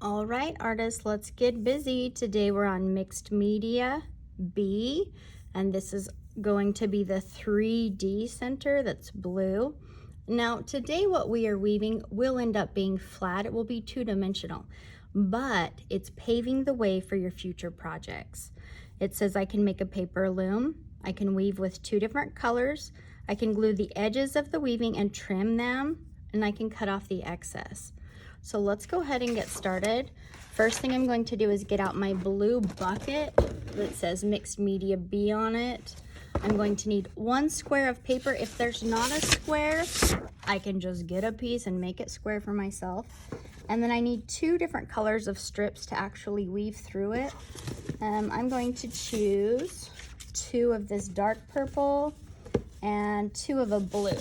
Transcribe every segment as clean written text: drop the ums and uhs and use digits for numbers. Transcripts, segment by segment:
All right, artists, let's get busy. Today we're on mixed media B, and this is going to be the 3D center that's blue. Now, today what we are weaving will end up being flat. It will be two-dimensional, but it's paving the way for your future projects. It says I can make a paper loom. I can weave with 2 different colors. I can glue the edges of the weaving and trim them, and I can cut off the excess. So let's go ahead and get started. First thing I'm going to do is get out my blue bucket that says mixed media B on it. I'm going to need 1 square of paper. If there's not a square, I can just get a piece and make it square for myself. And then I need 2 different colors of strips to actually weave through it. I'm going to choose 2 of this dark purple and 2 of a blue,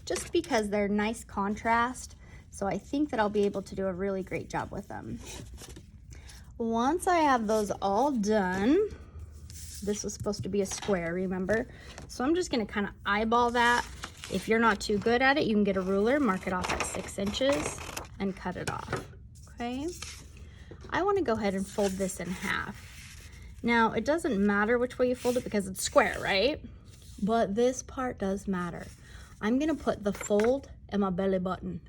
just because they're nice contrast. So I think that I'll be able to do a really great job with them. Once I have those all done, this was supposed to be a square, remember? So I'm just gonna kind of eyeball that. If you're not too good at it, you can get a ruler, mark it off at 6 inches and cut it off, okay? I wanna go ahead and fold this in half. Now, it doesn't matter which way you fold it because it's square, right? But this part does matter. I'm gonna put the fold in my belly button.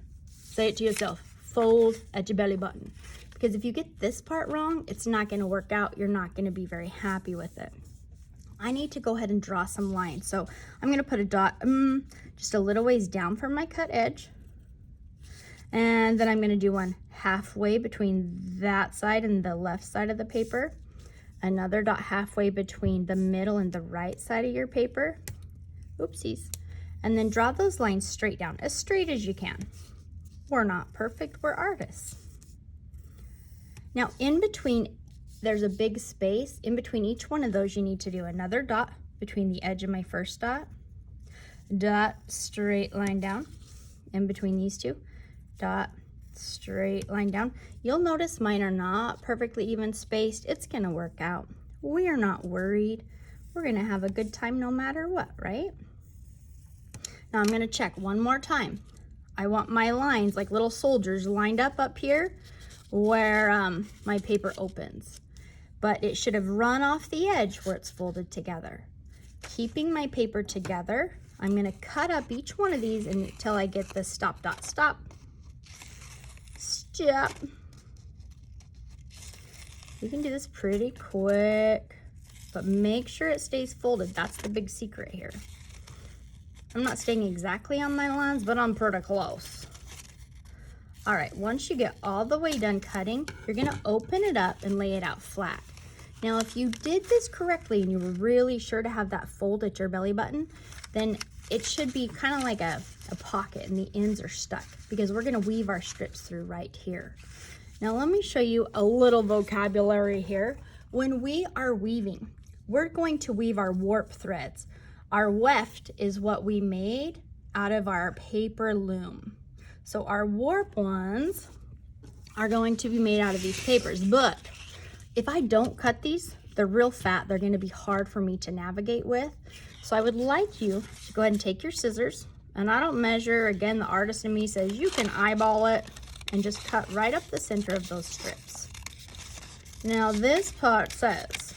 Say it to yourself, fold at your belly button. Because if you get this part wrong, it's not gonna work out. You're not gonna be very happy with it. I need to go ahead and draw some lines. So I'm gonna put a dot just a little ways down from my cut edge. And then I'm gonna do one halfway between that side and the left side of the paper. Another dot halfway between the middle and the right side of your paper. Oopsies. And then draw those lines straight down, as straight as you can. We're not perfect, we're artists. Now in between, there's a big space. In between each one of those, you need to do another dot between the edge of my first dot, straight line down. In between these 2, dot, straight line down. You'll notice mine are not perfectly even spaced. It's gonna work out. We are not worried. We're gonna have a good time no matter what, right? Now I'm gonna check one more time. I want my lines like little soldiers lined up here where my paper opens. But it should have run off the edge where it's folded together. Keeping my paper together, I'm gonna cut up each one of these until I get the stop, dot, stop. Step. You can do this pretty quick, but make sure it stays folded. That's the big secret here. I'm not staying exactly on my lines, but I'm pretty close. All right, once you get all the way done cutting, you're gonna open it up and lay it out flat. Now, if you did this correctly and you were really sure to have that fold at your belly button, then it should be kind of like a pocket and the ends are stuck because we're gonna weave our strips through right here. Now, let me show you a little vocabulary here. When we are weaving, we're going to weave our warp threads. Our weft is what we made out of our paper loom. So our warp ones are going to be made out of these papers. But if I don't cut these, they're real fat. They're going to be hard for me to navigate with. So I would like you to go ahead and take your scissors. And I don't measure. Again, the artist in me says you can eyeball it and just cut right up the center of those strips. Now this part says,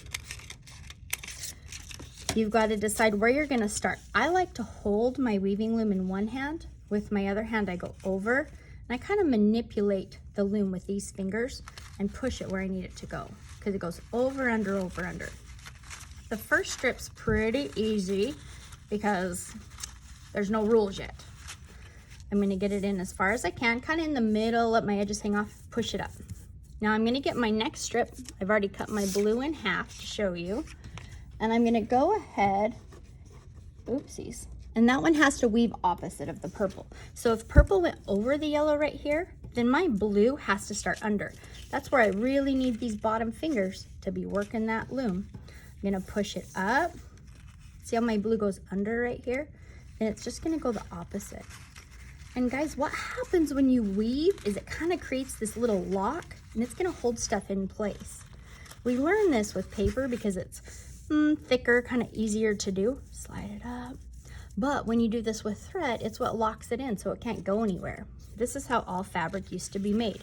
you've got to decide where you're gonna start. I like to hold my weaving loom in one hand. With my other hand, I go over and I kind of manipulate the loom with these fingers and push it where I need it to go because it goes over, under, over, under. The first strip's pretty easy because there's no rules yet. I'm gonna get it in as far as I can, kind of in the middle, let my edges hang off, push it up. Now I'm gonna get my next strip. I've already cut my blue in half to show you. And I'm gonna go ahead, oopsies, and that one has to weave opposite of the purple. So if purple went over the yellow right here, then my blue has to start under. That's where I really need these bottom fingers to be working that loom. I'm gonna push it up. See how my blue goes under right here? And it's just gonna go the opposite. And guys, what happens when you weave is it kind of creates this little lock and it's gonna hold stuff in place. We learn this with paper because it's thicker, kind of easier to do. Slide it up. But when you do this with thread, it's what locks it in so it can't go anywhere. This is how all fabric used to be made.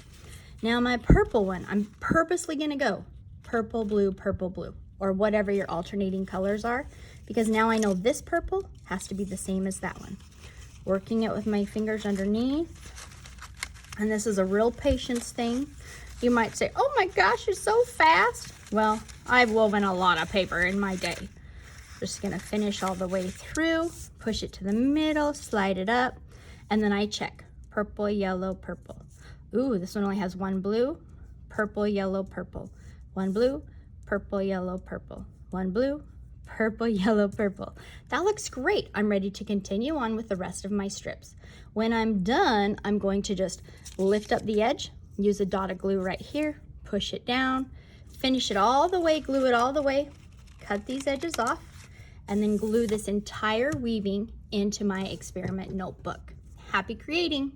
Now my purple one, I'm purposely gonna go purple, blue, or whatever your alternating colors are, because now I know this purple has to be the same as that one. Working it with my fingers underneath. And this is a real patience thing. You might say, oh my gosh, you're so fast. Well, I've woven a lot of paper in my day. Just gonna finish all the way through, push it to the middle, slide it up, and then I check. Purple, yellow, purple. Ooh, this one only has one blue. Purple, yellow, purple. One blue, purple, yellow, purple. One blue, purple, yellow, purple. That looks great. I'm ready to continue on with the rest of my strips. When I'm done, I'm going to just lift up the edge, use a dot of glue right here, push it down, finish it all the way, glue it all the way, cut these edges off, and then glue this entire weaving into my experiment notebook. Happy creating!